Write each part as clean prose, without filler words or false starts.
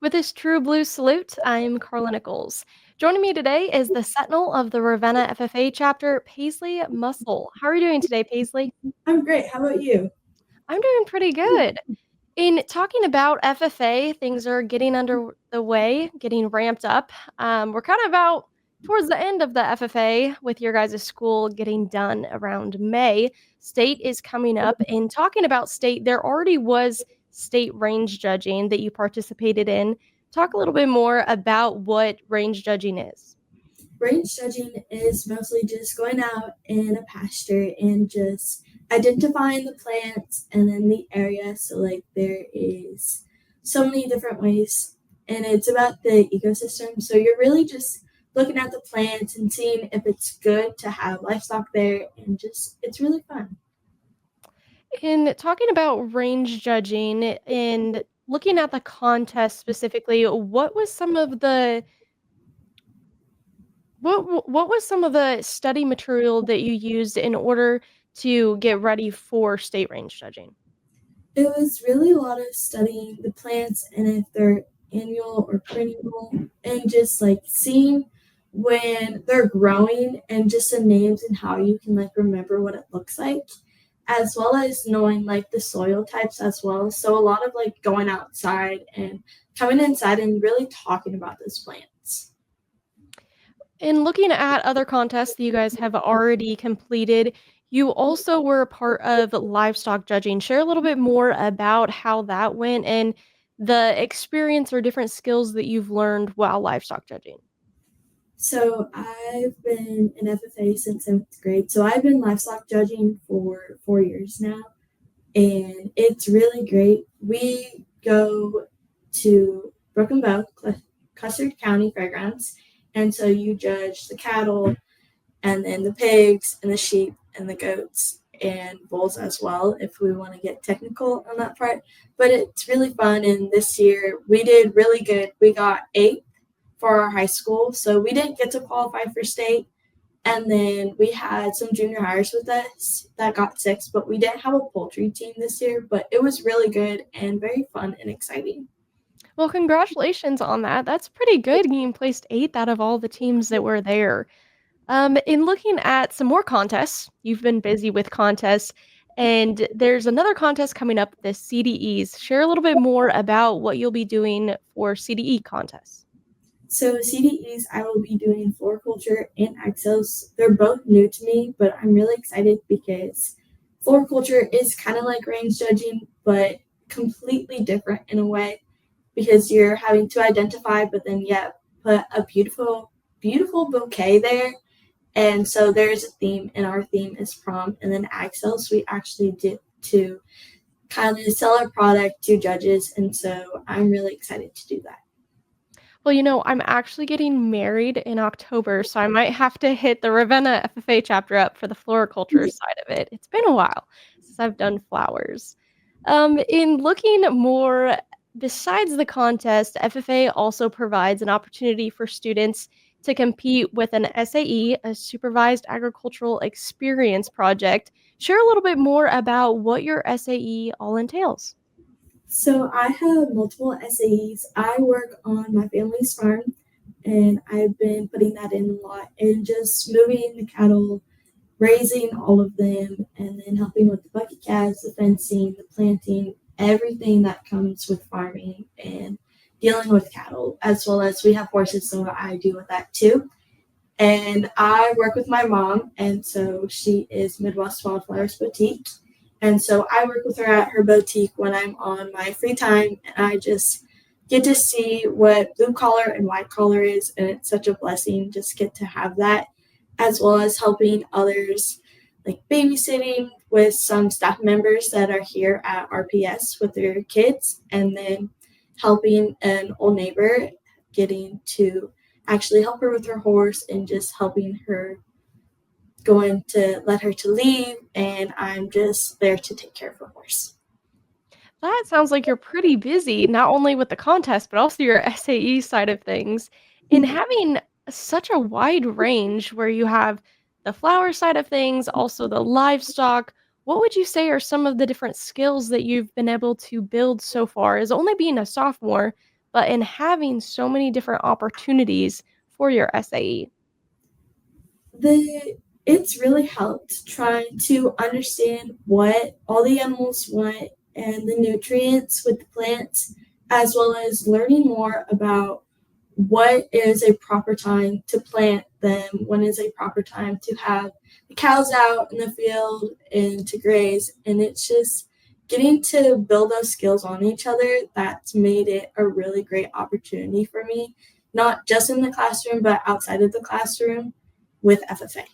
With this true blue salute, I'm Karla Nichols. Joining me today is the Sentinel of the Ravenna FFA Chapter, Paisley Musil. How are you doing today, Paisley? I'm great. How about you? I'm doing pretty good. In talking about FFA, things are getting under the way, getting ramped up. We're kind of about towards the end of the FFA with your guys' school getting done around May. State is coming up. And talking about state, there already was state range judging that you participated in. Talk a little bit more about what range judging is. Range judging is mostly just going out in a pasture and just identifying the plants and then the area. So, like, there is so many different ways, and it's about the ecosystem. So, you're really just looking at the plants and seeing if it's good to have livestock there, and just it's really fun. In talking about range judging and looking at the contest specifically, what was some of the study material that you used in order to get ready for state range judging? It was really a lot of studying the plants and if they're annual or perennial, and just like seeing when they're growing and just the names and how you can like remember what it looks like, as well as knowing like the soil types as well. So a lot of like going outside and coming inside and really talking about those plants. In looking at other contests that you guys have already completed, you also were a part of livestock judging. Share a little bit more about how that went and the experience or different skills that you've learned while livestock judging. So I've been in FFA since seventh grade. So I've been livestock judging for 4 years now, and it's really great. We go to Brook and Bow, Custer County Fairgrounds, and so you judge the cattle and then the pigs and the sheep and the goats and bulls as well if we want to get technical on that part. But it's really fun, and this year we did really good. We got eighth for our high school, so we didn't get to qualify for state. And then we had some junior hires with us that got six, but we didn't have a poultry team this year. But it was really good and very fun and exciting. Well, congratulations on that. That's pretty good getting placed 8th out of all the teams that were there. In looking at some more contests, you've been busy with contests, and there's another contest coming up, the CDEs. Share a little bit more about what you'll be doing for CDE contests. So CDEs, I will be doing floriculture and ag sales. They're both new to me, but I'm really excited because floriculture is kind of like range judging, but completely different in a way because you're having to identify, but then yeah, put a beautiful, beautiful bouquet there. And so there's a theme, and our theme is prom. And then ag sales, we actually did to kind of sell our product to judges, and so I'm really excited to do that. Well, I'm actually getting married in October, so I might have to hit the Ravenna FFA chapter up for the floriculture side of it. It's been a while since I've done flowers. In looking more besides the contest, FFA also provides an opportunity for students to compete with an SAE, a Supervised Agricultural Experience project. Share a little bit more about what your SAE all entails. So I have multiple SAEs. I work on my family's farm, and I've been putting that in a lot and just moving the cattle, raising all of them, and then helping with the bucket calves, the fencing, the planting, everything that comes with farming and dealing with cattle, as well as we have horses, so I do with that too. And I work with my mom, and so she is Midwest Wildflowers Boutique. And so I work with her at her boutique when I'm on my free time, and I just get to see what blue collar and white collar is, and it's such a blessing just get to have that, as well as helping others, like babysitting with some staff members that are here at RPS with their kids, and then helping an old neighbor getting to actually help her with her horse and just helping her going to let her to leave, and I'm just there to take care of her horse. That sounds like you're pretty busy, not only with the contest, but also your SAE side of things. In having such a wide range where you have the flower side of things, also the livestock, what would you say are some of the different skills that you've been able to build so far as only being a sophomore, but in having so many different opportunities for your SAE? The It's really helped trying to understand what all the animals want and the nutrients with the plants, as well as learning more about what is a proper time to plant them, when is a proper time to have the cows out in the field and to graze. And it's just getting to build those skills on each other that's made it a really great opportunity for me, not just in the classroom, but outside of the classroom with FFA.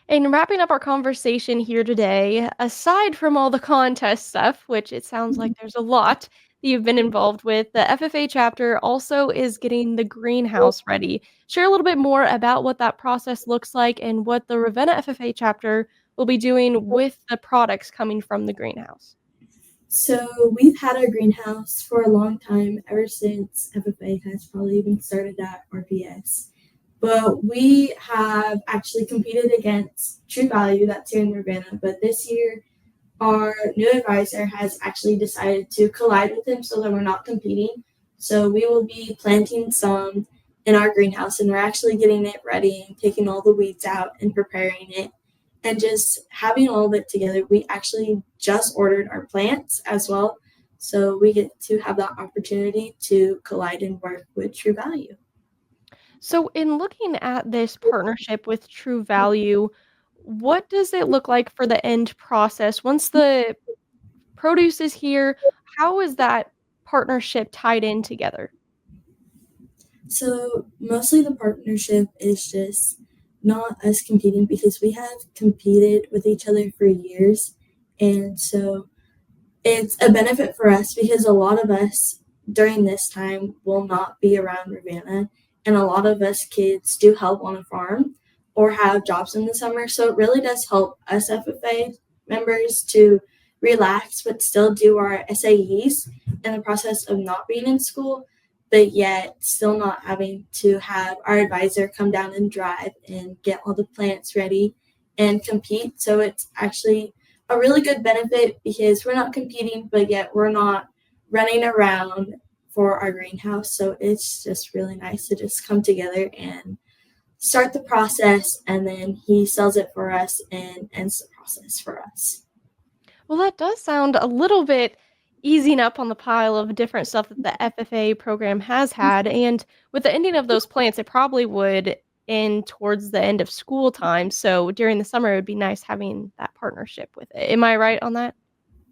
In wrapping up our conversation here today, aside from all the contest stuff, which it sounds like there's a lot that you've been involved with, the FFA chapter also is getting the greenhouse ready. Share a little bit more about what that process looks like and what the Ravenna FFA chapter will be doing with the products coming from the greenhouse. So we've had our greenhouse for a long time, ever since FFA has probably even started at RPS. But we have actually competed against True Value, that's here in Ravenna. But this year, our new advisor has actually decided to collide with him so that we're not competing. So we will be planting some in our greenhouse, and we're actually getting it ready and taking all the weeds out and preparing it and just having all of it together. We actually just ordered our plants as well. So we get to have that opportunity to collide and work with True Value. So, in looking at this partnership with True Value, what does it look like for the end process? Once the produce is here, how is that partnership tied in together? So mostly the partnership is just not us competing, because we have competed with each other for years. And so it's a benefit for us because a lot of us during this time will not be around Ravenna, and a lot of us kids do help on a farm or have jobs in the summer. So it really does help us FFA members to relax but still do our SAEs in the process of not being in school, but yet still not having to have our advisor come down and drive and get all the plants ready and compete. So it's actually a really good benefit because we're not competing, but yet we're not running around for our greenhouse. So it's just really nice to just come together and start the process, and then he sells it for us and ends the process for us. Well, that does sound a little bit easing up on the pile of different stuff that the FFA program has had. And with the ending of those plants, it probably would end towards the end of school time. So during the summer, it would be nice having that partnership with it. Am I right on that?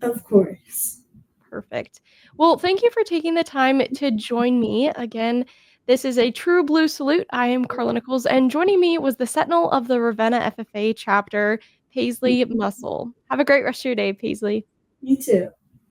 Of course. Perfect. Well, thank you for taking the time to join me. Again, this is a true blue salute. I am Karla Nichols, and joining me was the Sentinel of the Ravenna FFA chapter, Paisley Musil. Have a great rest of your day, Paisley. You too.